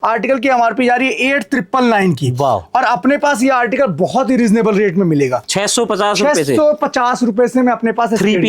Article की MRP जा रही है 8,999 की। और अपने पास ये आर्टिकल बहुत ही रिजनेबल रेट में मिलेगा, 650 रुपए से मैं अपने पास 3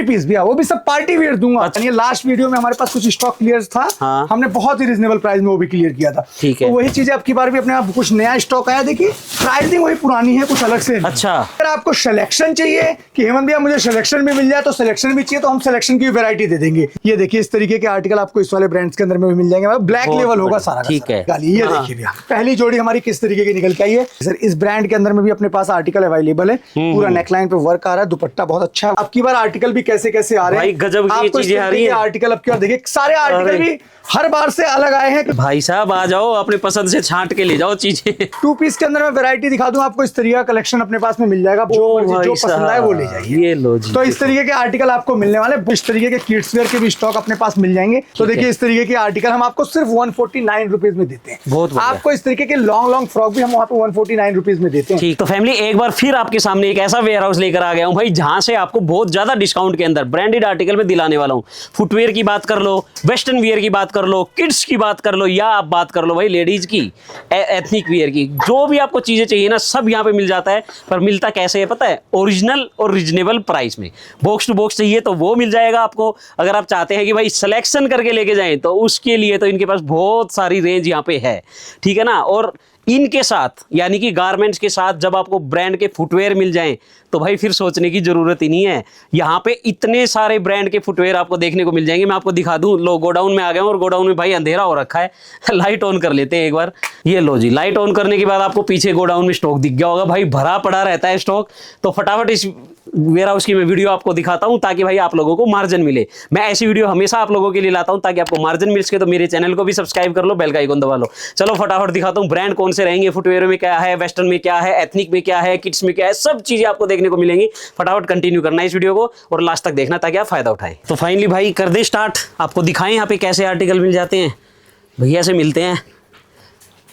पीस भी, वो भी सब पार्टी वेयर दूंगा। अच्छा। ये लास्ट वीडियो में हमारे पास कुछ स्टॉक क्लियर था, हाँ। हमने बहुत ही रिजनेबल प्राइस में वो भी क्लियर किया था। ठीक है, तो वही चीजें अब की बार भी अपने आप कुछ नया स्टॉक आया, देखिए प्राइसिंग वही पुरानी है, कुछ अलग से। अच्छा, अगर आपको सिलेक्शन चाहिए कि हेमंत भैया मुझे सिलेक्शन भी मिल जाए, तो सिलेक्शन भी चाहिए तो हम सिलेक्शन की वैरायटी दे देंगे। ये देखिए इस तरीके के आर्टिकल आपको इस वाले ब्रांड्स के अंदर में भी मिल जाएंगे, ब्लैक लेवल होगा सारा। ठीक है, ये देखिए भैया पहली जोड़ी हमारी किस तरीके की निकल के आई है सर। इस ब्रांड के अंदर में भी अपने पास आर्टिकल अवेलेबल है, पूरा नेकलाइन पे वर्क आ रहा है, दुपट्टा बहुत अच्छा है। अब की बार आर्टिकल भी कैसे कैसे आ रहे हैं, गजब की चीजें आ रही है। आर्टिकल अब की बार देखिए सारे आर्टिकल भी हर बार से अलग आए हैं। भाई साहब आ जाओ, अपने पसंद से छांट के ले जाओ चीजें। 2 पीस के अंदर मैं वैरायटी दिखा दूं आपको, इस तरीके का कलेक्शन अपने पास में मिल जाएगा, जो पसंद आए वो ले जाइए। ये लो जी, तो इस तरीके के आर्टिकल आपको मिलने वाले, इस तरीके के किड्स वेयर के भी स्टॉक अपने पास मिल जाएंगे। तो देखिए इस तरीके के आर्टिकल हम आपको सिर्फ 149 रुपीज में देते हैं। बहुत आपको इस तरीके के लॉन्ग फ्रॉक भी हम वहाँ पे 149 रुपीज में देते हैं। ठीक, तो फैमिली एक बार फिर आपके सामने एक ऐसा वेयर हाउस लेकर आ गया हूँ भाई, जहां से आपको बहुत ज्यादा डिस्काउंट के अंदर ब्रांडेड आर्टिकल में दिलाने वाला हूँ। फुटवेयर की बात कर लो, वेस्टर्न वियर की बात कर लो, किड्स की बात कर लो, या आप बात कर लो भाई लेडीज की एथनिक वियर की, जो भी आपको चीजें चाहिए ना सब यहाँ पे मिल जाता है। पर मिलता कैसे है पता है, ओरिजिनल और रीजनेबल प्राइस में। बॉक्स टू बॉक्स चाहिए तो वो मिल जाएगा आपको। अगर आप चाहते हैं कि भाई सिलेक्शन करके लेके जाएं तो उसके लिए तो इनके पास बहुत सारी रेंज यहाँ पे है, ठीक है ना। और इनके साथ यानी कि गारमेंट्स के साथ जब आपको ब्रांड के फुटवेयर मिल जाएं तो भाई फिर सोचने की जरूरत ही नहीं है। यहाँ पे इतने सारे ब्रांड के फुटवेयर आपको देखने को मिल जाएंगे। मैं आपको दिखा दूं, लो गोडाउन में आ गए और गोडाउन में भाई अंधेरा हो रखा है। लाइट ऑन कर लेते हैं एक बार। ये लो जी, लाइट ऑन करने के बाद आपको पीछे गोडाउन में स्टॉक दिख गया होगा, भाई भरा पड़ा रहता है स्टॉक। तो फटाफट इस वेयर हाउस की मैं वीडियो आपको दिखाता हूं ताकि भाई आप लोगों को मार्जिन मिले। मैं ऐसी वीडियो हमेशा आप लोगों के लिए लाता हूं ताकि आपको मार्जिन मिल सके। तो मेरे चैनल को भी सब्सक्राइब कर लो, बेल का आइकन दबा लो। चलो फटाफट दिखाता हूं ब्रांड कौन से रहेंगे, फुटवेयर में क्या है, वेस्टर्न में क्या है, एथनिक में क्या है, किड्स में क्या है, सब चीजें आपको देखने को मिलेंगी। फटाफट कंटिन्यू करना है इस वीडियो को और लास्ट तक देखना ताकि आप फायदा उठाएं। तो फाइनली भाई कर दे स्टार्ट, आपको दिखाएं यहाँ पे कैसे आर्टिकल मिल जाते हैं। भैया से मिलते हैं।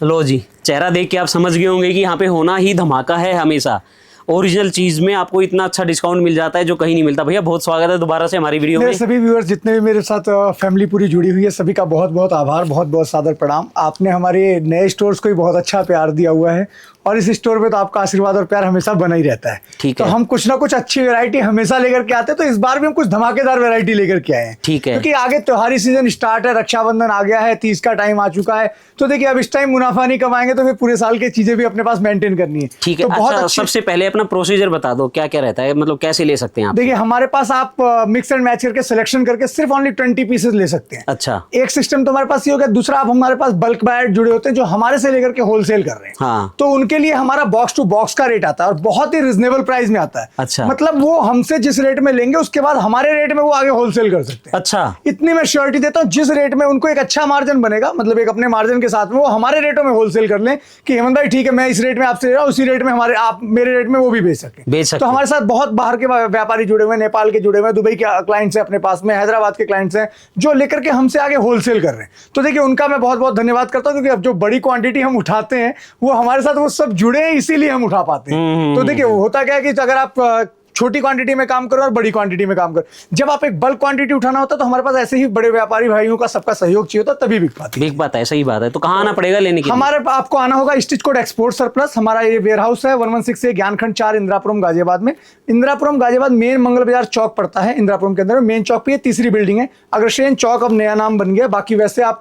लो जी, चेहरा देख के आप समझ गए होंगे कि यहाँ पे होना ही धमाका है। हमेशा ओरिजिनल चीज में आपको इतना अच्छा डिस्काउंट मिल जाता है जो कहीं नहीं मिलता। भैया बहुत स्वागत है दोबारा से हमारी वीडियो में। सभी व्यूअर्स जितने भी मेरे साथ फैमिली पूरी जुड़ी हुई है, सभी का बहुत बहुत आभार, बहुत बहुत सादर प्रणाम। आपने हमारे नए स्टोर्स को भी बहुत अच्छा प्यार दिया हुआ है और इस स्टोर पे तो आपका आशीर्वाद और प्यार हमेशा बना ही रहता है। ठीक तो है, हम कुछ ना कुछ अच्छी वैरायटी हमेशा लेकर के आते हैं। तो इस बार भी हम कुछ धमाकेदार वैरायटी लेकर के आए हैं। ठीक है, क्योंकि आगे त्योहारी सीजन स्टार्ट है, रक्षाबंधन आ गया है, 30 का टाइम आ चुका है। तो देखिए अब इस टाइम मुनाफा नहीं कमाएंगे तो फिर पूरे साल की चीजें भी अपने पास मेंटेन करनी है। ठीक है। तो बहुत अच्छा, सबसे पहले अपना प्रोसीजर बता दो, क्या क्या रहता है, मतलब कैसे ले सकते हैं आप? देखिए हमारे पास आप मिक्स एंड मैच करके सिलेक्शन करके सिर्फ ओनली 20 पीसेस ले सकते हैं। अच्छा, एक सिस्टम तो हमारे पास ये हो गया। दूसरा आप हमारे पास बल्क बायर जुड़े होते हैं जो हमारे से लेकर के होलसेल कर रहे हैं। हाँ। तो उनके लिए हमारा बॉक्स टू बॉक्स का रेट आता है और बहुत ही रिजनेबल प्राइस में आता है। अच्छा, मतलब वो हमसे जिस रेट में लेंगे उसके बाद हमारे रेट में वो आगे होलसेल कर सकते हैं। अच्छा, इतनी मैं श्योरिटी देता हूँ, जिस रेट में उनको एक अच्छा मार्जिन बनेगा, मतलब एक अपने मार्जिन के साथ में वो हमारे रेटों में होलसेल कर लें कि हेमंत भाई ठीक है मैं इस रेट में आपसे ले रहा हूँ, उसी रेट में हमारे आप मेरे रेट में वो भी बेच सकते। तो हमारे साथ बहुत बाहर के व्यापारी जुड़े हुए हैं, नेपाल के जुड़े हुए हैं, दुबई के क्लाइंट्स हैं अपने पास में, हैदराबाद के क्लाइंट्स हैं जो लेकर के हमसे आगे होलसेल कर रहे हैं। तो देखिए उनका मैं बहुत बहुत धन्यवाद करता हूँ, क्योंकि अब जो बड़ी क्वांटिटी हम उठाते हैं वो हमारे साथ वो सब जुड़े हैं, इसीलिए हम उठा पाते हैं। तो देखिए होता क्या है कि अगर आप छोटी क्वांटिटी में काम करो और बड़ी क्वांटिटी में काम करो, जब आप एक बल्क क्वांटिटी उठाना होता है तो हमारे पास ऐसे ही बड़े व्यापारी भाइयों का सबका सहयोग चाहिए होता, तभी बिक पाता है। सही बात है। तो कहाँ आना पड़ेगा लेने के लिए? हमारे आपको आना होगा स्टिच कोड एक्सपोर्ट सरप्लस। हमारा ये वेयर हाउस है 116 ज्ञानखंड 4 इंदिरापुरम गाजियाबाद में। इंदिरापुरम गाजियाबाद मेन मंगल बाजार चौक पड़ता है इंदिरापुरम के अंदर। मेन चौक पे ये तीसरी बिल्डिंग है। अग्रसेन चौक अब नया नाम बन गया। बाकी वैसे आप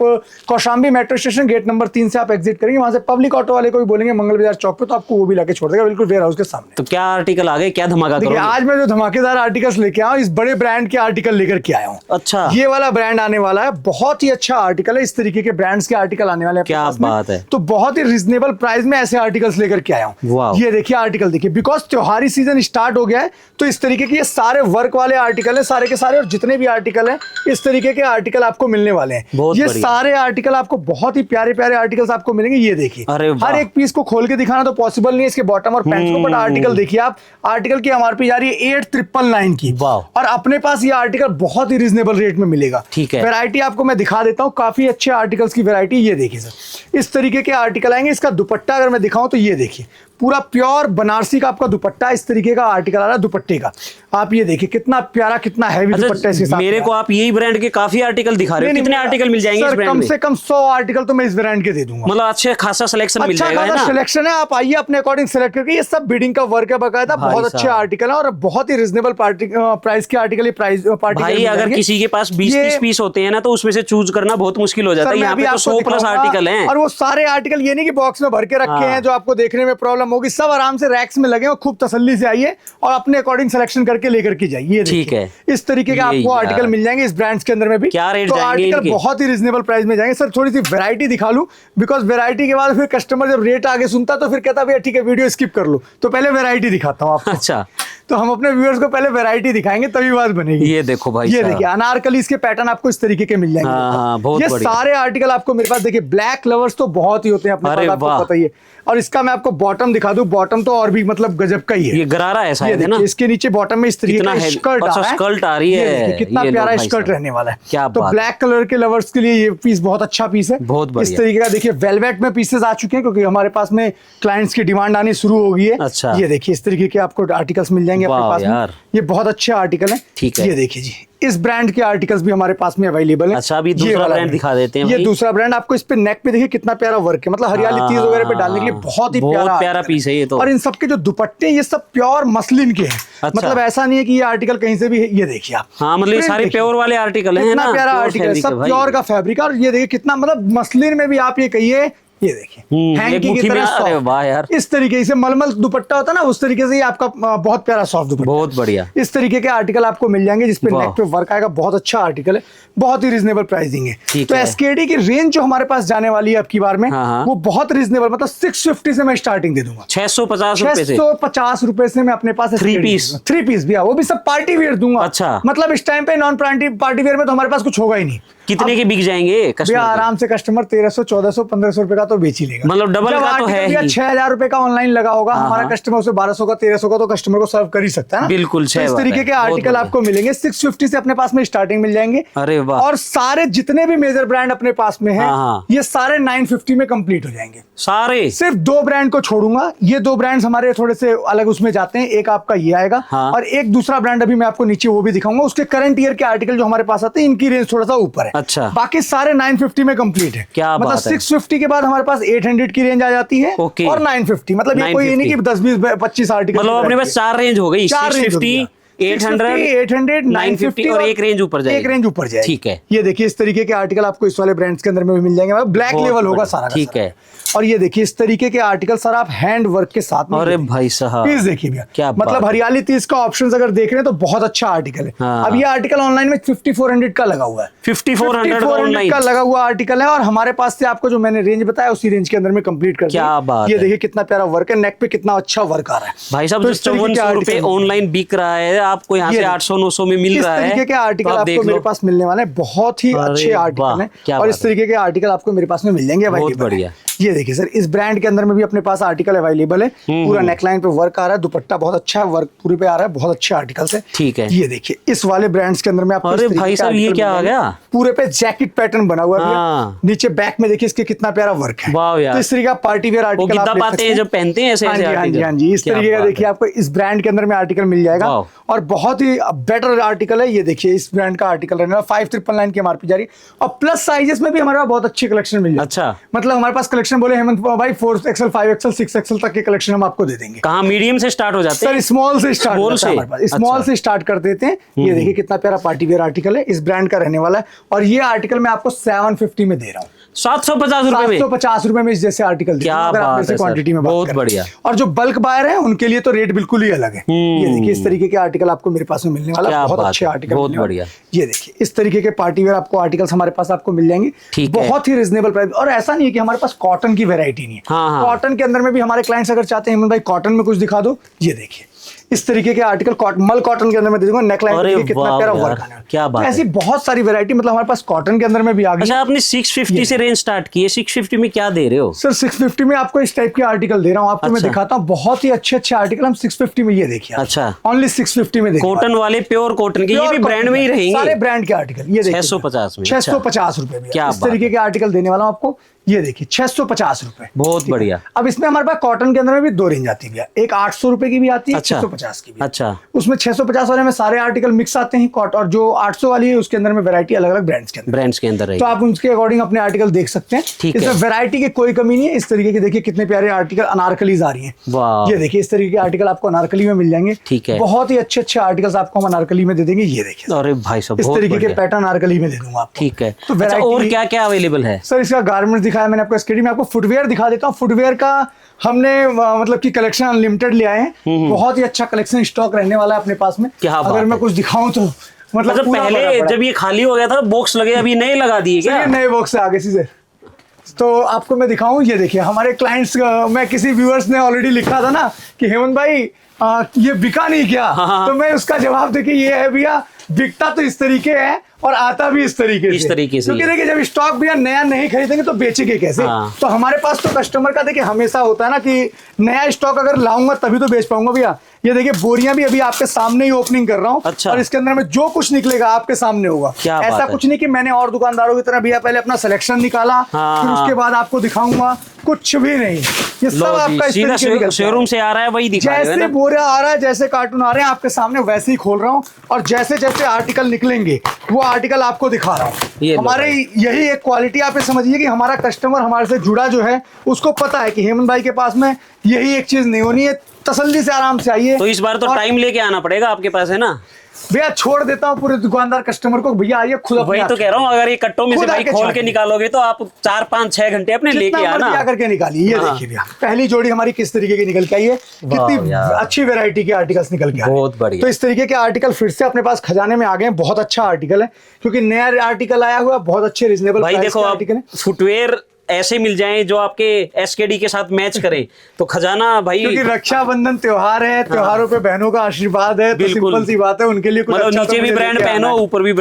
Kaushambi metro station gate number 3 से आप एग्जिट करेंगे, वहां से पब्लिक ऑटो वाले को भी बोलेंगे मंगल बाजार चौक पे, तो आपको वो भी लाके छोड़ देगा बिल्कुल वेयर हाउस के सामने। तो क्या आर्टिकल आ गए, क्या धमाका करोगे? आज मैं जो धमाकेदार आर्टिकल्स लेके आया हूं, इस बड़े ब्रांड के आर्टिकल लेकर के आया हूं। अच्छा, ये वाला ब्रांड आने वाला है, बहुत ही अच्छा आर्टिकल है। इस तरीके के ब्रांड्स के आर्टिकल आने वाले हैं। क्या बात है। तो बहुत ही रिजनेबल प्राइस में ऐसे आर्टिकल्स लेकर के आया हूं। ये देखिए आर्टिकल देखिए, बिकॉज त्योहारी सीजन स्टार्ट हो गया है तो इस तरीके के ये सारे वर्क वाले आर्टिकल है सारे के सारे, और जितने भी आर्टिकल है इस तरीके के आर्टिकल आपको मिलने वाले हैं। ये सारे आर्टिकल आपको बहुत ही प्यारे प्यारे आर्टिकल्स आपको मिलेंगे। ये देखिए हर एक पीस को खोल के दिखाना तो पॉसिबल नहीं है इसके बॉटम और पैंट्स को, बट आर्टिकल देखिए आप। आर्टिकल की एमआरपी जा रही है 8,999 की और अपने पास ये आर्टिकल बहुत ही रिजनेबल रेट में मिलेगा। ठीक है, वैरायटी आपको मैं दिखा देता हूँ, काफी अच्छे आर्टिकल्स की वैरायटी। ये देखिए सर, इस तरीके के आर्टिकल आएंगे। इसका दुपट्टा अगर मैं दिखाऊं तो ये देखिए पूरा प्योर बनारसी का आपका दुपट्टा, इस तरीके का आर्टिकल आ रहा है दुपट्टे का। आप ये देखिए कितना प्यारा, कितना हैवी दुपट्टा इसके साथ। मेरे को आप यही ब्रांड के काफी आर्टिकल दिखा रहे हो, कितने आर्टिकल मिल जाएंगे इस ब्रांड में? कम से कम 100 आर्टिकल तो मैं इस ब्रांड के दे दूंगा। मतलब अच्छे खासा सिलेक्शन मिल जाएगा ना? सिलेक्शन है, आप आइए अपने अकॉर्डिंग सेलेक्ट करके। ये सब बिडिंग का वर्क है बकायदा, बहुत अच्छे आर्टिकल है और बहुत ही रिजनेबल प्राइस के आर्टिकल। भाई अगर किसी के पास 20-30 पीस होते हैं ना तो उसमें से चूज करना बहुत मुश्किल हो जाता है। यहाँ पे तो 100 प्लस आर्टिकल हैं और वो सारे आर्टिकल ये नहीं कि बॉक्स में भर के रखे हैं जो आपको देखने में प्रॉब्लम होगी। सब आराम से रैक्स में लगे, खूब तसल्ली से आइए और अपने अकॉर्डिंग सिलेक्शन करके लेकर के जाइए। ठीक है, इस तरीके के आपको आर्टिकल मिल जाएंगे इस ब्रांड्स के अंदर में भी। क्या रेट तो जाएंगे आर्टिकल बहुत ही रिजनेबल प्राइस में जाएंगे। सर थोड़ी सी वैरायटी दिखा लूं, बिकॉज वैरायटी के बाद फिर कस्टमर जब रेट आगे सुनता तो फिर कहता भैया ठीक है वीडियो स्किप कर लो, तो पहले वैरायटी दिखाता हूँ आपको। अच्छा, तो हम अपने व्यूअर्स को पहले वैरायटी दिखाएंगे तभी बात बनेगी। ये देखो भाई, ये देखिए अनारकली इसके पैटर्न आपको इस तरीके के मिल जाएंगे। हाँ, बहुत ये बढ़िया। सारे आर्टिकल आपको मेरे पास देखिए, ब्लैक लवर्स तो बहुत ही होते हैं अपने पास, आपको पता ही है। और इसका मैं आपको बॉटम दिखा दूं, बॉटम तो और भी मतलब गजब का ही है। ये गरारा है शायद, है ना? इसके नीचे बॉटम में इस तरीके का स्कर्ट आ रही है, कितना प्यारा स्कर्ट रहने वाला है। क्या तो ब्लैक कलर के लवर्स के लिए ये पीस बहुत अच्छा पीस है, बहुत बढ़िया। इस तरीके का देखिए वेलवेट में पीसेस आ चुके हैं क्योंकि हमारे पास में क्लाइंट्स की डिमांड आनी शुरू हो गई है। अच्छा, ये देखिए इस तरीके के आपको आर्टिकल्स मिल जाएंगे अपने पास में। ये बहुत अच्छे आर्टिकल है। ठीक है, ये देखिए जी इस ब्रांड के आर्टिकल्स भी हमारे पास में अवेलेबल है। अच्छा, अभी दूसरा ब्रांड दिखा देते हैं। ये दूसरा ब्रांड आपको इस पे नेक पे देखिए कितना प्यारा वर्क है, मतलब हरियाली तीज वगैरह पे डालने के लिए बहुत ही प्यारा पीस है ये तो। और इन सब के जो दुपट्टे ये सब प्योर मसलिन के हैं। अच्छा। मतलब ऐसा नहीं है कि ये आर्टिकल कहीं से भी है। ये देखिए आप, हाँ मतलब ये सारे प्योर वाले आर्टिकल हैं ना, प्यारा आर्टिकल सब प्योर का फैब्रिक। और ये देखिए कितना मतलब मसलिन में भी आप ये कहिए, ये देखिए हैंकी की तरह अरे वाह यार, इस तरीके से मलमल दुपट्टा होता है ना, उस तरीके से ही आपका बहुत प्यारा सॉफ्ट दुपट्टा, बहुत बढ़िया। इस तरीके के आर्टिकल आपको मिल जाएंगे जिसपे नेक पे वर्क आएगा। बहुत अच्छा आर्टिकल है, बहुत ही रीजनेबल प्राइसिंग है। तो एसकेडी की रेंज जो हमारे पास जाने वाली है अब की बार में, वो बहुत रीजनेबल, मतलब 650 से मैं स्टार्टिंग दे दूंगा। 650 रुपए से मैं अपने पास 3 पीस भी, वो भी सब पार्टी वेयर दूंगा। अच्छा, मतलब इस टाइम पे नॉन पार्टी वेयर में तो हमारे पास कुछ होगा ही नहीं। कितने के बिक जाएंगे कस्टमर? आराम से कस्टमर 1300, 1400, 1500 रुपए का तो बेच ही लेगा। मतलब डबल का तो है ही। 6000 रुपए का ऑनलाइन लगा होगा, हमारा कस्टमर उसे 1200 का, 1300 का तो कस्टमर को सर्व कर ही सकता है ना। बिल्कुल, तो इस तरीके के आर्टिकल आपको मिलेंगे 650 से अपने पास में स्टार्टिंग मिल जाएंगे। अरे वाह। और सारे जितने भी मेजर ब्रांड अपने पास में है ये सारे 950 में कंप्लीट हो जाएंगे सारे। सिर्फ 2 ब्रांड को छोड़ूंगा, ये 2 ब्रांड्स हमारे थोड़े से अलग उसमें जाते हैं। एक आपका ये आएगा और एक दूसरा ब्रांड अभी मैं आपको नीचे वो भी दिखाऊंगा। उसके करंट ईयर के आर्टिकल जो हमारे पास आते हैं इनकी रेंज थोड़ा सा ऊपर है। अच्छा, बाकी सारे 950 में कंप्लीट है। क्या मतलब 650 के बाद हमारे पास 800 की रेंज आ जाती है और 950। मतलब ये कोई नहीं कि 10, 20, 25 आर्टिकल, मतलब अपने पास 4 रेंज हो गई, 650, 800, 950 और एक रेंज ऊपर जाएगी। एक रेंज ऊपर जाएगी। ठीक है, ये देखिए इस तरीके के आर्टिकल आपको इस वाले ब्रांड्स के अंदर में भी मिल जाएंगे। ब्लैक लेवल होगा सारा। ठीक है। और ये देखिए इस तरीके के आर्टिकल सर आप हैंड वर्क के साथ में। अरे भाई साहब प्लीज देखिए भैया, क्या मतलब हरियाली तीज का ऑप्शन अगर देख रहे हैं तो बहुत अच्छा आर्टिकल है। अब ये आर्टिकल ऑनलाइन में 5400 का लगा हुआ है। 5400 का लगा हुआ आर्टिकल है और हमारे पास से आपको जो मैंने रेंज बताया उसी रेंज के अंदर में कंप्लीट कर दिया। ये देखिए कितना प्यारा वर्क है, नेक पे कितना अच्छा वर्क आ रहा है भाई साहब। 5400 रुपए ऑनलाइन बिक रहा है, आपको यहाँ से 800-900 में मिल रहा है। इस तरीके के आर्टिकल आपको मेरे पास मिलने वाले हैं, बहुत ही अच्छे आर्टिकल हैं और इस तरीके के आर्टिकल आपको मेरे पास में मिल जाएंगे। बहुत बढ़िया। ये देखिए सर इस ब्रांड के अंदर में भी अपने पास आर्टिकल अवेलेबल है। पूरा नेकलाइन पे वर्क आ रहा है, दुपट्टा बहुत अच्छा है, वर्क पूरे पे आ रहा है, बहुत अच्छे आर्टिकल है। ठीक है, ये देखिए इस वाले ब्रांड्स के अंदर में आपको अरे भाई साहब ये क्या आ गया, पूरे पे जैकेट पैटर्न बना हुआ है। नीचे बैक में देखिए इसके कितना प्यारा वर्क है। तो इस तरीके का पार्टी वेयर आर्टिकल आप पाते हैं जब पहनते हैं ऐसे। हाँ जी, इस तरीके का देखिए आपको इस ब्रांड के अंदर में आर्टिकल मिल जाएगा और बहुत ही बेटर आर्टिकल है। ये देखिए इस ब्रांड का आर्टिकल रहने वाला 5999 की एमआरपी जा रही है और प्लस साइजेस में भी हमारे पास बहुत अच्छी कलेक्शन मिल जाएगी। अच्छा, मतलब हमारे पास कलेक्शन बोले हेमंत भाई 4XL, 5XL, 6XL तक के कलेक्शन हम आपको दे देंगे। कहाँ मीडियम से स्टार्ट हो जाते हैं सर, स्मॉल से स्टार्ट होता है हमारे पास, स्मॉल से स्टार्ट कर देते हैं। ये देखिए कितना प्यारा पार्टी वेयर आर्टिकल है, इस ब्रांड का रहने वाला है और ये आर्टिकल मैं आपको 750 में दे रहा हूँ। 750 रुपए में, 750 रुपए में इस जैसे आर्टिकल क्वांटिटी में। बहुत बढ़िया। और जो बल्क बायर है उनके लिए तो रेट बिल्कुल ही अलग है। ये देखिए इस तरीके के आर्टिकल आपको मेरे पास में मिलने वाला है, बहुत अच्छे आर्टिकल, बहुत बढ़िया। ये देखिए इस तरीके के पार्टी वेयर आपको आर्टिकल्स हमारे पास आपको मिल जाएंगे बहुत ही रिजनेबल प्राइस। और ऐसा नहीं है कि हमारे पास कॉटन की वेरायटी नहीं है। कॉटन के अंदर में भी हमारे क्लाइंट्स अगर चाहते हैं भाई कॉटन में कुछ दिखा दो, ये देखिए इस तरीके के आर्टिकल मल कॉटन के अंदर में दे दूंगा। नेकलाइन देखिए कितना प्यारा वर्क आना है, क्या बात है। ऐसी बहुत सारी वैरायटी मतलब हमारे पास कॉटन के अंदर में भी आ गई। अच्छा, आपने 650 से रेंज स्टार्ट की है, 650 में क्या दे रहे हो सर? 650 में आपको इस टाइप के आर्टिकल दे रहा हूँ आपको। मैं दिखाता हूँ बहुत ही अच्छे अच्छे आर्टिकल हम 650 में, ये देखिए। अच्छा, ओनली 650 में कॉटन वाले, प्योर कॉटन के, ये भी ब्रांड में ही रहेंगे सारे ब्रांड के आर्टिकल। ये देखिए 650 में, 650 रुपए में इस तरीके के आर्टिकल देने वाला हूँ आपको। ये देखिए 650 रुपए। बहुत बढ़िया। अब इसमें हमारे पास कॉटन के अंदर में भी 2 रेंज आती है, एक 800 रुपए की भी आती है, अच्छा। 650 की भी। अच्छा। उसमें 650 वाले में सारे आर्टिकल मिक्स आते हैं कॉटन, और जो 800 वाली है उसके अंदर में वैरायटी अलग अलग ब्रांड्स के अंदर रहेगी। तो आप उनके अकॉर्डिंग अपने आर्टिकल देख सकते हैं। ठीक इसमें है। वैरायटी की कोई कमी नहीं है। इस तरीके के देखिए कितने प्यारे आर्टिकल अनारकलीज आ रही हैं। वाह। ये देखिए इस तरीके के आर्टिकल आपको अनारकली में मिल जाएंगे। ठीक है। बहुत ही अच्छे अच्छे आर्टिकल्स आपको हम अनारकली में दे देंगे। ये देखिए अरे भाई साहब, इस तरीके के पैटर्न अनारकली में दे दूंगा आपको। ठीक है। तो अच्छा, variety- और क्या क्या अवेलेबल है सर? इसका गारमेंट्स दिखाया मैंने आपको, स्केडी में आपको फुटवेयर दिखा देता हूँ। फुटवेयर का हमने मतलब कि कलेक्शन अनलिमिटेड ले आए हैं। बहुत ही अच्छा कलेक्शन स्टॉक रहने वाला है अपने पास में। क्या बात अगर मैं है। कुछ दिखाऊं तो मतलब पूरा पहले भरा पड़ा। जब ये खाली हो गया था बॉक्स लगे, अभी नए लगा दिए क्या? ये नए बॉक्स से आगे सीधे। तो आपको मैं दिखाऊं, ये देखिए हमारे क्लाइंट्स, मैं किसी व्यूअर्स ने ऑलरेडी लिखा था ना कि हेमंत भाई ये बिका नहीं क्या? हाँ। तो मैं उसका जवाब देखिए ये है भैया, बिकता तो इस तरीके है और आता भी इस तरीके से। क्योंकि देखिए जब स्टॉक भैया नया नहीं खरीदेंगे तो बेचेंगे कैसे? हाँ। तो हमारे पास तो कस्टमर का देखिए हमेशा होता है ना कि नया स्टॉक अगर लाऊंगा तभी तो बेच पाऊंगा भैया। ये देखिए बोरियां भी अभी आपके सामने ही ओपनिंग कर रहा हूँ। अच्छा। और इसके अंदर में जो कुछ निकलेगा आपके सामने होगा। क्या बात ऐसा है। कुछ नहीं कि मैंने और दुकानदारों की तरह भैया पहले अपना सिलेक्शन निकाला हाँ, फिर उसके हाँ। बाद आपको दिखाऊंगा, कुछ भी नहीं। ये सब आपका सीधा शोरूम से आ रहा है, वही दिखा रहे हो, है जैसे ना? बोरा आ रहा है, जैसे कार्टून आ रहे हैं आपके सामने वैसे ही खोल रहा हूँ। और जैसे जैसे आर्टिकल निकलेंगे वो आर्टिकल आपको दिखा रहा ये हूँ। लो हमारे यही एक क्वालिटी आप ये समझिए कि हमारा कस्टमर हमारे से जुड़ा जो है उसको पता है कि हेमंत भाई के पास में यही एक चीज नहीं होनी है। तसल्ली से आराम से आइए। तो इस बार तो टाइम लेके आना पड़ेगा आपके पास, है ना? भैया छोड़ देता हूँ पूरे दुकानदार कस्टमर को, भैया आइए खुद अपने वही तो हाथ कह रहा हूँ, अगर ये कट्टों में से खुद भाई आके खोल के छाटिए। निकालोगे तो आप 4, 5, 6 घंटे अपने लेके आना। आकर के निकालिए। ये हाँ। देखिए भैया पहली जोड़ी हमारी किस तरीके की निकल के आई है, कितनी यार। अच्छी वैरायटी के आर्टिकल्स निकल के आए हैं। बहुत बढ़िया। तो इस तरीके के आर्टिकल फिर से अपने पास खजाने में आ गए हैं। बहुत अच्छा आर्टिकल है क्योंकि नया आर्टिकल आया हुआ, बहुत अच्छे रिजनेबल भाई देखो, आप आर्टिकल है। फुटवेयर ऐसे मिल जाएं जो आपके एसकेडी के साथ मैच करें तो खजाना भाई। क्योंकि रक्षाबंधन त्योहार है, त्योहारों पे बहनों का आशीर्वाद है, तो सिंपल सी बात है उनके लिए कुछ मतलब अच्छा नीचे तो भी मुझे ब्रांड लेके पहनो, आना है। ऊपर भी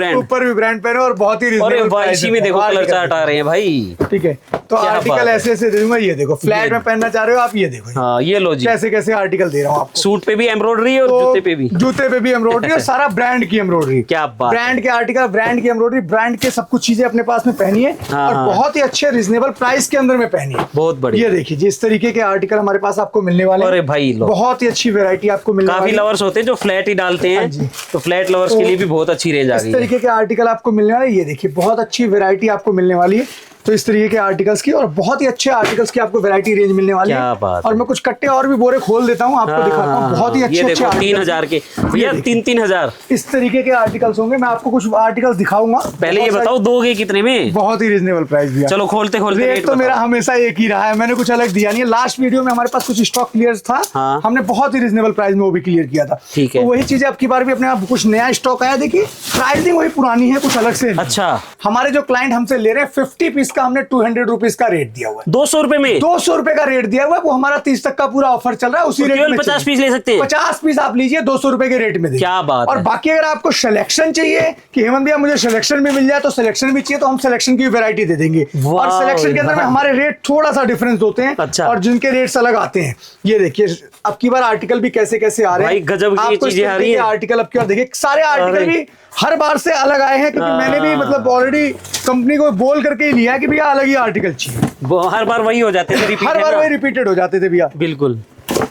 ब्रांड पहनो और बहुत ही और रिजनेबल भाई इसी में देखो कलर चार्ट आ रहे हैं भाई। ठीक है, तो क्या बात आर्टिकल है। ऐसे ऐसे दे दूंगा। ये देखो फ्लैट में पहनना चाह रहे हो आप, ये देखो हाँ, ये लो जी, कैसे कैसे आर्टिकल दे रहा हूँ आपको। सूट पे भी एम्ब्रॉयडरी और जूते पे भी। जूते पे भी एम्ब्रॉयडरी और सारा ब्रांड की एम्ब्रॉयडरी। क्या बात है। ब्रांड के आर्टिकल, ब्रांड की एम्ब्रॉयडरी, ब्रांड के सब कुछ चीजें अपने पास में पहनिए हाँ, और हाँ। बहुत ही अच्छे रिजनेबल प्राइस के अंदर में पहनिए। बहुत बढ़िया। ये देखिए जिस तरीके के आर्टिकल हमारे पास आपको मिलने वाले हैं। अरे भाई लो, बहुत ही अच्छी वैरायटी आपको मिलने काफी वाली है। लवर्स होते हैं जो फ्लैट ही डालते हाँ हैं, जी। तो फ्लैट लवर्स के लिए भी बहुत अच्छी रेंज आ इस गई है। तरीके के आर्टिकल आपको मिलने वाले हैं। ये देखिए बहुत अच्छी वैरायटी आपको मिलने वाली है। तो इस तरीके के आर्टिकल्स की और बहुत ही अच्छे आर्टिकल्स की आपको वैरायटी रेंज मिलने वाली है। क्या बात और है। मैं कुछ कट्टे और भी बोरे खोल देता हूँ आपको दिखाता हूँ। बहुत ही अच्छे ये अच्छे देखो 3000 के भैया, 3-3000। इस तरीके के आर्टिकल्स होंगे। मैं आपको कुछ आर्टिकल्स दिखाऊंगा। पहले ये बताओ दोगे कितने में? बहुत ही रिजनेबल प्राइस भी है। चलो खोलते रेट तो मेरा हमेशा एक ही रहा है, मैंने कुछ अलग दिया नहीं है। लास्ट वीडियो में हमारे पास कुछ स्टॉक क्लियर था। हाँ। हमने बहुत ही रिजनेबल प्राइस में वो भी क्लियर किया था। ठीक है। तो वही चीजें अब की बार भी अपने आप कुछ नया स्टॉक आया। देखिए प्राइसिंग वही पुरानी है, कुछ अलग से नहीं। अच्छा, हमारे जो क्लाइंट हमसे ले रहे हैं 50 पीस का हमने 200 रुपीज का रेट दिया हुआ है। 200 रुपए में 200 रुपए का रेट दिया हुआ है। वो हमारा 30 तक का पूरा ऑफर चल रहा है। उसी रेट केवल में 50 चाहिए। पीस ले सकते हैं। 50 पीस आप लीजिए 200 रुपए के रेट में देखिए। क्या बात और है। बाकी अगर आपको सिलेक्शन चाहिए कि हेमंत भैया मुझे सिलेक्शन भी मिल जाए तो सिलेक्शन भी चाहिए, तो हम सिलेक्शन की वैरायटी दे देंगे। और वाह सिलेक्शन के अंदर में यार। हमारे रेट थोड़ा सा डिफरेंस होते हैं। अच्छा। और जिनके रेट्स अलग आते हैं। ये देखिए अब की बार आर्टिकल भी कैसे कैसे आ रहे हैं। भाई गजब की आपको इस चीजें आ तरीके रही के हैं। आर्टिकल अब की बार देखिए सारे आर्टिकल अरे। भी हर बार से अलग आए हैं, क्योंकि मैंने भी मतलब ऑलरेडी कंपनी को बोल करके ही लिया है कि भैया अलग ही आर्टिकल चाहिए। हर बार वही हो जाते हैं, repeat हर है बार ना? वही रिपीटेड हो जाते थे भैया। बिल्कुल।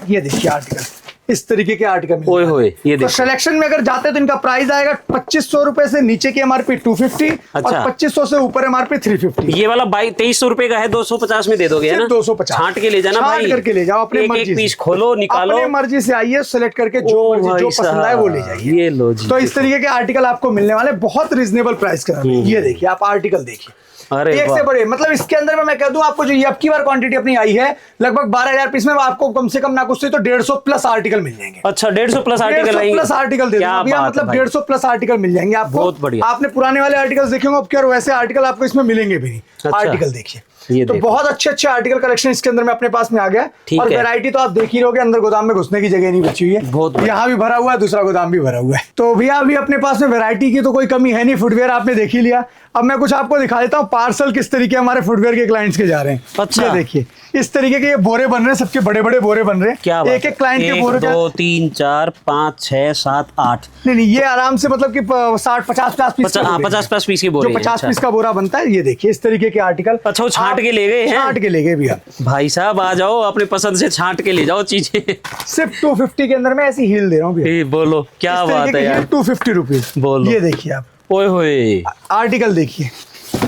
ये देखिए आर्टिकल इस तरीके के आर्टिकल मिलते ओए हैं। होए, ये तो देखो। सिलेक्शन में अगर जाते हैं तो इनका प्राइस आएगा 2500 रुपए से नीचे की एमआरपी 250 अच्छा। और 2500 से ऊपर एमआरपी 350। ये वाला 2300 रुपए का है, 250 में दे दोगे, है ना? सिर्फ 250 छांट के ले जाना भाई। छांट करके ले जाओ अपने एक मर्जी एक पीस से। खोलो, निकालो। अपने मर्जी से आइए, सेलेक्ट करके जो ओ मर्जी भाई जो पसंद आए वो ले साहब, जाइए। ये लो जी, तो इस तरीके के आर्टिकल आपको मिलने वाले बहुत रिजनेबल प्राइस के अंदर। ये देखिए आप आर्टिकल देखिए, अरे एक वाह। से बड़े, मतलब इसके अंदर में मैं कह दूं आपको जो ये अब की बार क्वांटिटी अपनी आई है लगभग 12000 पीस में, आपको कम से कम ना कुछ से तो 150 प्लस आर्टिकल मिल जाएंगे। अच्छा, 150 प्लस आर्टिकल 150 आएंगे। प्लस आर्टिकल दे क्या दूंगा भैया, बात है मतलब भाई। 150 प्लस आर्टिकल मिल जाएंगे आपको। बहुत बढ़िया। आपने पुराने वाले आर्टिकल्स देखे होंगे, अब क्या वैसे आर्टिकल आपको इसमें मिलेंगे भी नहीं। अच्छा। आर्टिकल देखिए, ये तो देखो। बहुत अच्छे अच्छे आर्टिकल कलेक्शन इसके अंदर में अपने पास में आ गया। ठीक और है। वैरायटी तो आप देख ही रहोगे, अंदर गोदाम में घुसने की जगह नहीं बची हुई है। बहुत बढ़िया। यहाँ भी भरा हुआ है, दूसरा गोदाम भी भरा हुआ है। तो भैया अभी अपने पास में वैरायटी की तो कोई कमी है नहीं, फुटवेयर आपने देख ही लिया। अब मैं कुछ आपको दिखा देता हूँ पार्सल किस तरीके हमारे फुटवेयर के क्लाइंट्स के जा रहे हैं। अच्छा। ये देखिए इस तरीके के ये बोरे बन रहे हैं, सबके बड़े बड़े बोरे बन रहे हैं। क्या बात एक एक क्लाइंट के 1 बोरे का 2 3 4 5 6 7 8। नहीं, ये आराम से मतलब कि 60 50 पीस 50 प्लस पीस के बोरे जो हैं, 50 अच्छा। पीस का बोरा बनता है। ये देखिए इस तरीके के आर्टिकल। अच्छा, वो छांट छांट के ले गए हैं, छांट के ले गए भैया। भाई साहब आ जाओ, अपनी पसंद से छांट के ले जाओ चीजें। सिर्फ 250 के अंदर मैं ऐसी हील दे रहा हूँ भैया। बोलो क्या बात है यार, 250 रुपीज। बोलो, ये देखिए आप, ओए होए आर्टिकल देखिए,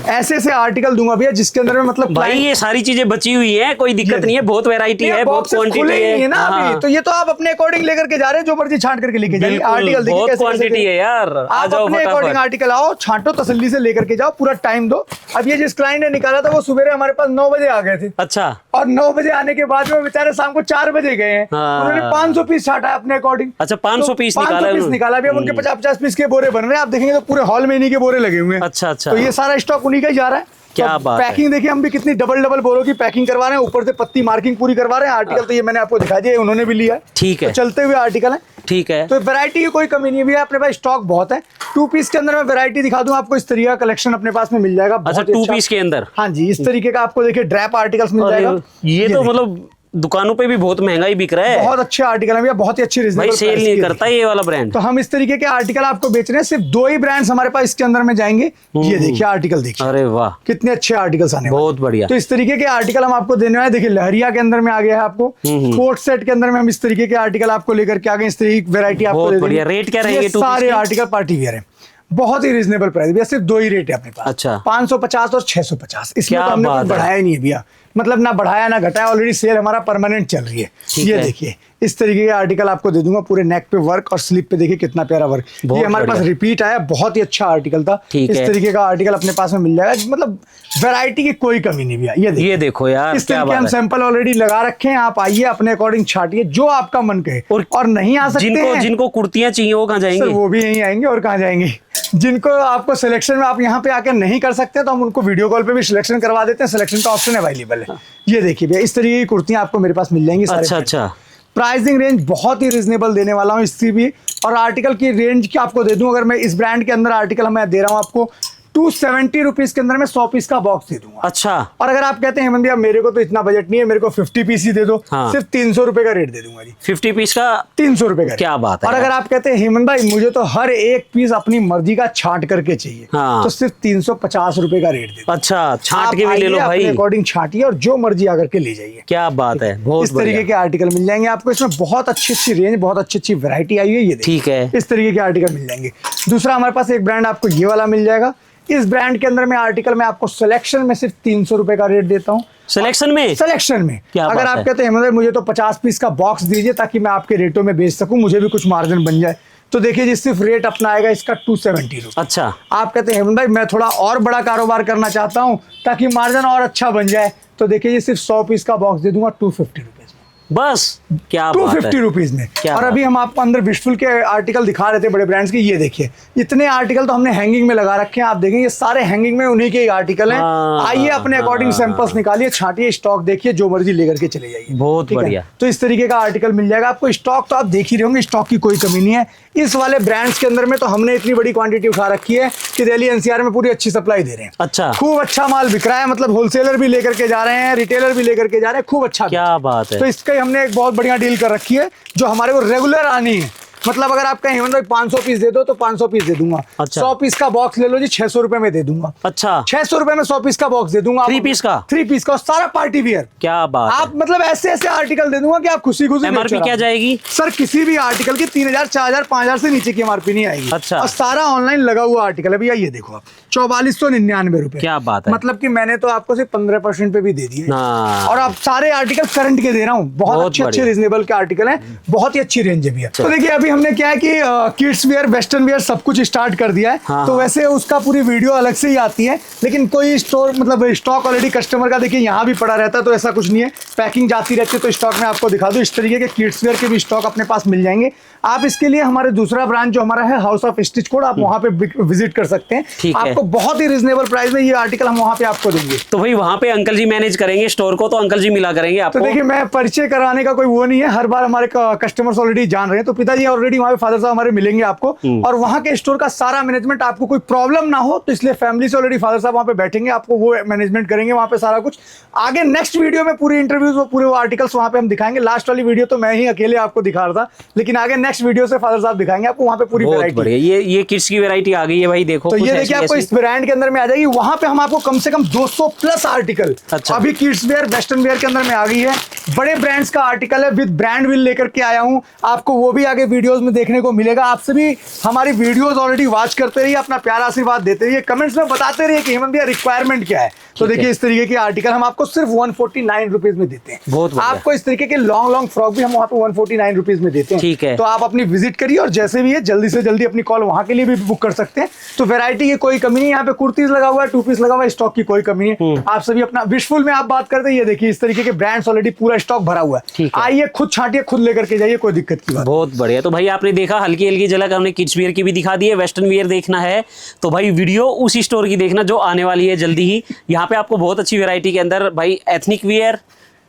ऐसे ऐसे आर्टिकल दूंगा भैया जिसके अंदर में मतलब भाई ये सारी चीजें बची हुई है, कोई दिक्कत नहीं है, बहुत वैरायटी है, बहुत क्वांटिटी है ना हाँ। अभी तो ये तो आप अपने अकॉर्डिंग लेकर के जा रहे हैं, जो मर्जी छांट करके लेके जाइए। बिल्कुल, आर्टिकल देखिए बहुत कैसे क्वांटिटी है यार, आ आप जाओ अपने अकॉर्डिंग फटाफट। आर्टिकल आओ, छांटो, तसल्ली से लेकर के जाओ, पूरा टाइम दो। अब ये जिस क्लाइंट ने निकाला था वो सुबह हमारे पास 9 बजे आ गए थे। अच्छा, और 9 बजे आने के बाद में बेचारे शाम को 4 बजे गए हैं। हाँ। उन्होंने 500 पीस छाटा है अपने अकॉर्डिंग। अच्छा 500 पीस निकाला 500 पीस है, निकाला। अभी अब उनके 50-50 पीस के बोरे बन रहे हैं, आप देखेंगे तो पूरे हॉल में इन्हीं के बोरे लगे हुए हैं। अच्छा अच्छा, तो ये सारा स्टॉक उन्हीं का ही जा रहा है। क्या तो बात है। पैकिंग देखिए हम भी कितनी डबल डबल बोरों की पैकिंग करवा रहे हैं, ऊपर से पत्ती मार्किंग पूरी करवा रहे हैं। आर्टिकल तो ये मैंने आपको दिखा दिया, उन्होंने भी लिया है। ठीक है, तो चलते हुए आर्टिकल है, ठीक है। तो वैरायटी की कोई कमी नहीं है भैया, अपने पास स्टॉक बहुत है। 2 पीस के अंदर मैं वैरायटी दिखा दूं आपको, इस तरीके का कलेक्शन अपने पास में मिल जाएगा। अच्छा बहुत ही 2 पीस के अंदर, हाँ जी, इस तरीके का आपको देखिए ड्रैप आर्टिकल्स मिल जाएगा। ये तो मतलब दुकानों पे भी बहुत महंगा ही बिक रहा है, बहुत अच्छे आर्टिकल है भैया, बहुत ही अच्छी भाई रीजनेबल सेल नहीं करता ये वाला ब्रांड। तो हम इस तरीके के आर्टिकल आपको बेच रहे हैं, सिर्फ 2 ही ब्रांड्स हमारे पास इसके अंदर में जाएंगे। ये देखिए आर्टिकल देखिए, अरे वाह कितने अच्छे आर्टिकल्स आने वाले। बहुत बढ़िया। तो इस तरीके के आर्टिकल हम आपको देने वाले। देखिए लहरिया के अंदर में आ गया है आपको, कोट सेट के अंदर में हम इस तरीके के आर्टिकल आपको लेकर के आ गए। इस तरीके की वैरायटी आपको बहुत दे बढ़िया। देंगे। रेट क्या रहेंगे ये 2 पीस सारे के? आर्टिकल पार्टी वेयर है, बहुत ही रीजनेबल प्राइस भैया, सिर्फ 2 ही रेट है अपने पास। अच्छा। 550 और 650, इसमें क्या तो हमने बात कुछ है। बढ़ाया ही नहीं है भैया, मतलब ना बढ़ाया ना घटाया, ऑलरेडी सेल हमारा परमानेंट चल रही है। ठीक ये है। देखिए इस तरीके के आर्टिकल आपको दे दूंगा, पूरे नेक पे वर्क और स्लीप पे देखिए कितना प्यारा वर्क। बहुत ये हमारे पास बढ़िया। रिपीट आया, बहुत ही अच्छा आर्टिकल था। ठीक इस है। तरीके का आर्टिकल अपने पास में मिल जाएगा, मतलब वैरायटी की कोई कमी नहीं भैया। ये देखो यार इस क्या तरीके बात हम है। सैंपल ऑलरेडी लगा रखे हैं, आप आइए अपने अकॉर्डिंग छाटिए जो आपका मन कहे। और नहीं आ सकते जिनको हैं जिनको कुर्तियां चाहिए वो कहाँ सर, जाएंगे? वो भी यहीं आएंगे और कहाँ जाएंगे। जिनको आपको सिलेक्शन में आप यहाँ पे आकर नहीं कर सकते तो हम उनको वीडियो कॉल पे भी सिलेक्शन करवा देते हैं, सिलेक्शन का ऑप्शन अवेलेबल है। ये देखिए भैया इस तरीके की कुर्तियां आपको मेरे पास मिल जाएंगी। अच्छा अच्छा, प्राइसिंग रेंज बहुत ही रिजनेबल देने वाला हूँ इसकी भी, और आर्टिकल की रेंज की आपको दे दूं, अगर मैं इस ब्रांड के अंदर आर्टिकल मैं दे रहा हूँ आपको 270 रुपीज के अंदर मैं 100 पीस का बॉक्स दे दूंगा। अच्छा, और अगर आप कहते हैं हेमंत भैया मेरे को तो इतना बजट नहीं है, मेरे को 50 पीस ही दे दो, हाँ। सिर्फ 300 रुपए का रेट दे दूंगा जी। 50 पीस का 300 रुपए का। क्या बात है और यार। अगर आप कहते हैं हेमंत भाई मुझे तो हर एक पीस अपनी मर्जी का छांट करके चाहिए, हाँ। तो सिर्फ 350 रुपए का रेट दे दो। अच्छा, छांट आप के भी ले लो आइए, भाई, अपने अकॉर्डिंग छांटिए और जो मर्जी आकर के ले जाइए। क्या बात है, बहुत इस तरीके बढ़िया। के आर्टिकल मिल जाएंगे आपको, इसमें बहुत अच्छी अच्छी रेंज, बहुत अच्छी अच्छी वैरायटी आई है। ये देखिए, ठीक है। इस तरीके के आर्टिकल मिल जाएंगे। दूसरा हमारे पास एक ब्रांड आपको ये वाला मिल जाएगा। इस ब्रांड के अंदर में आर्टिकल मैं आपको सिलेक्शन में सिर्फ 300 रुपए का रेट देता हूँ। सिलेक्शन में सिलेक्शन में क्या अगर बात आप है। कहते हैं हेमंत मुझे तो 50 पीस का बॉक्स दीजिए ताकि मैं आपके रेटों में बेच सकूं, मुझे भी कुछ मार्जिन बन जाए, तो देखिए जी सिर्फ रेट अपना आएगा इसका 270 रुपए। अच्छा, आप कहते हैं हेमंत भाई मैं थोड़ा और बड़ा कारोबार करना चाहता हूं ताकि मार्जिन और अच्छा बन जाए, तो देखिए जी सिर्फ 100 पीस का बॉक्स दे दूंगा 250 रुपीज में। बस क्या बात है, 250 रुपीज में। क्या और बात अभी हम आपको अंदर विशफुल के आर्टिकल दिखा रहे थे बड़े ब्रांड्स के, ये देखिए इतने आर्टिकल तो हमने हैंगिंग में लगा रखे हैं। आप देखेंगे ये सारे हैंगिंग में उन्हीं के ही आर्टिकल हैं। हाँ, आइए अपने अकॉर्डिंग हाँ, सैंपल्स निकालिए, छाटिए, स्टॉक देखिए, जो मर्जी लेकर के चले जाइए। बहुत ठीक है? बढ़िया। तो इस तरीके का आर्टिकल मिल जाएगा आपको। स्टॉक तो आप देख ही रहे होंगे, स्टॉक की कोई कमी नहीं है। इस वाले ब्रांड्स के अंदर में तो हमने इतनी बड़ी क्वांटिटी उठा रखी है कि दिल्ली एनसीआर में पूरी अच्छी सप्लाई दे रहे हैं। अच्छा, खूब अच्छा माल बिक रहा है, मतलब होलसेलर भी लेकर के जा रहे हैं, रिटेलर भी लेकर के जा रहे हैं, खूब अच्छा। क्या बात है। तो इसका ही हमने एक बहुत बढ़िया डील कर रखी है जो हमारे को रेगुलर आनी है। मतलब अगर आप कहें हेमंत भाई 500 पीस दे दो तो 500 पीस दे दूंगा। अच्छा। 100 पीस का बॉक्स ले लो जी 600 रुपए में दे दूंगा। अच्छा, 600 रुपए में 100 पीस का बॉक्स दे दूंगा। 3 पीस का? 3 पीस का, और सारा पार्टी वियर। क्या बात आप मतलब ऐसे ऐसे आर्टिकल दे दूंगा कि आप खुशी खुशी एमआरपी बेचो। क्या जाएगी? सर किसी भी आर्टिकल की 3000, 4000, 5000 से नीचे की एमआरपी नहीं आएगी। अच्छा। और सारा ऑनलाइन लगा हुआ आर्टिकल है भैया। ये देखो आप 4499 रुपए। क्या बात है। मतलब कि मैंने तो आपको सिर्फ 15% पे भी दे दिए। हाँ। और आप सारे आर्टिकल करंट के दे रहा हूँ, बहुत अच्छे अच्छे बढ़िया। रीजनेबल के आर्टिकल हैं, बहुत ही अच्छी रेंज है भैया। तो देखिए अभी हमने क्या है कि किड्स वेयर, वेस्टर्न वेयर सब कुछ स्टार्ट कर दिया है। हाँ, तो हाँ। वैसे उसका पूरी वीडियो अलग से ही आती है, लेकिन कोई स्टोर मतलब स्टॉक ऑलरेडी कस्टमर का देखिए यहाँ भी पड़ा रहता है, तो ऐसा कुछ नहीं है, पैकिंग जाती रहती है। तो स्टॉक में आपको दिखा दूं, इस तरीके के किड्स वेयर के भी स्टॉक अपने पास मिल जाएंगे। आप इसके लिए हमारे दूसरा ब्रांच जो हमारा है हाउस ऑफ स्टिच कोड, आप वहाँ पे विजिट कर सकते हैं। ठीक है। आपको बहुत ही रिजनेबल प्राइस में ये आर्टिकल हम वहाँ पे आपको देंगे। तो भाई वहां पे अंकल जी मैनेज करेंगे स्टोर को, तो अंकल जी मिला करेंगे तो आपको। देखिए मैं परिचय कराने का कोई वो नहीं है, हर बार हमारे कस्टमर्स ऑलरेडी जान रहे हैं। तो पिताजी और ऑलरेडी वहाँ पे फादर साहब हमारे मिलेंगे आपको, और वहाँ के स्टोर का सारा मैनेजमेंट, आपको कोई प्रॉब्लम ना हो तो इसलिए फैमिली से ऑलरेडी फादर साहब वहाँ पे बैठेंगे, आपको वो मैनेजमेंट करेंगे वहाँ पे सारा कुछ। आगे नेक्स्ट वीडियो में पूरी इंटरव्यूज, पूरे वो आर्टिकल्स वहाँ पे हम दिखाएंगे। लास्ट वाली वीडियो तो मैं ही अकेले आपको दिखा रहा था, लेकिन आगे नेक्स्ट वीडियो से फादर साहब दिखाएंगे आपको वहाँ पे पूरी वैरायटी। ये किड्स की वैरायटी आ गई है भाई, देखो तो ये देखिए आपको इस ब्रांड के अंदर में आ जाएगी। वहाँ पे हम आपको कम से कम 200 प्लस आर्टिकल अभी किड्स वेयर, वेस्टर्न वेयर के अंदर में आ गई है। बड़े ब्रांड्स का आर्टिकल है, विद ब्रांड विल लेकर के आया हूँ, आपको वो भी आगे वीडियोस में देखने को मिलेगा। आपसे भी हमारी वीडियोस ऑलरेडी वॉच करते रहिए, अपना प्यारा आशीर्वाद देते रहिए, कमेंट्स में बताते रहिए कि हेमंत भैया रिक्वायरमेंट क्या है। तो देखिए इस तरीके के आर्टिकल हम आपको सिर्फ 149 रुपीज में देते हैं। बहुत आपको इस तरीके के लॉन्ग फ्रॉक भी हम वहाँ पे 149 रुपीज में देते हैं। ठीक है, तो आप अपनी विजिट करिए और जैसे भी है जल्दी से जल्दी अपनी कॉल वहाँ के लिए भी बुक कर सकते हैं। तो वैरायटी की कोई कमी नहीं, यहाँ पे कुर्तीज लगा हुआ है, 2 पीस लगा हुआ है, स्टॉक की कोई कमी नहीं है। आप सभी अपना विशफुल में आप बात करते हैं, ये देखिए इस तरीके के ब्रांड्स ऑलरेडी पूरा स्टॉक भरा हुआ है। आइए खुद छाटिए, खुद लेकर के जाइए, कोई दिक्कत की बात। बहुत बढ़िया। तो भाई आपने देखा हल्की हल्की झलक, हमने किड्स वियर की भी दिखा दी है। वेस्टर्न वियर देखना है तो भाई वीडियो उसी स्टोर की देखना जो आने वाली है जल्दी ही। यहाँ पे आपको बहुत अच्छी वैरायटी के अंदर भाई एथनिक वियर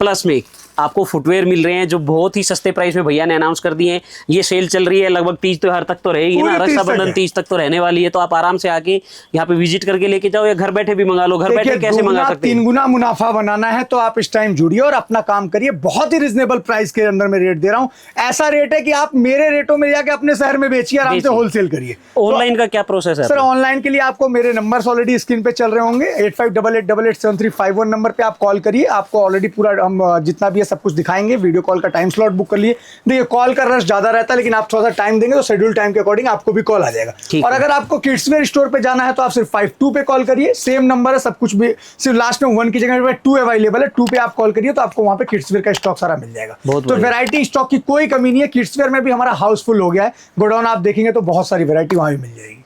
प्लस में आपको फुटवेयर मिल रहे हैं जो बहुत ही सस्ते प्राइस में भैया ने अनाउंस कर दिए हैं। ये सेल चल रही है लगभग तीज त्योहार तक तो रहेगी ना, रक्षाबंधन तीज तक तो रहने वाली है। तो आप आराम से आके यहाँ पे विजिट करके लेके जाओ या घर बैठे भी मंगा लो। घर बैठे कैसे मंगा सकते हैं? 3 गुना मुनाफा बनाना है तो आप इस टाइम जुड़िए और अपना काम करिए। बहुत ही रिजनेबल प्राइस के अंदर में रेट दे रहा हूँ। ऐसा रेट है कि आप मेरे रेटों में जाके अपने शहर में बेचिए, आराम से होलसेल करिए। ऑनलाइन का क्या प्रोसेस है सर? ऑनलाइन के लिए आपको मेरे नंबर्स ऑलरेडी स्क्रीन पे चल रहे होंगे, 8588887351 नंबर पे आप कॉल करिए। आपको ऑलरेडी पूरा हम जितना भी है सब कुछ दिखाएंगे। वीडियो कॉल का टाइम स्लॉट बुक कर लिए। देखिए कॉल का रश ज्यादा रहता है, लेकिन आप थोड़ा सा टाइम देंगे तो शेड्यूल टाइम के अकॉर्डिंग आपको भी कॉल आ जाएगा। और अगर आपको किड्स वेयर स्टोर पे जाना है तो आप सिर्फ 52 पे कॉल करिए। सेम नंबर है, सब कुछ भी सिर्फ लास्ट में 1 की जगह 2 अवेलेबल है। 2 पे आप कॉल करिए तो आपको वहां पे किड्स वेयर का स्टॉक सारा मिल जाएगा। तो वैरायटी स्टॉक की कोई कमी नहीं है। किड्स वेयर में भी हमारा हाउसफुल हो गया है। गोडाउन आप देखेंगे तो बहुत सारी वैरायटी वहां भी मिल जाएगी।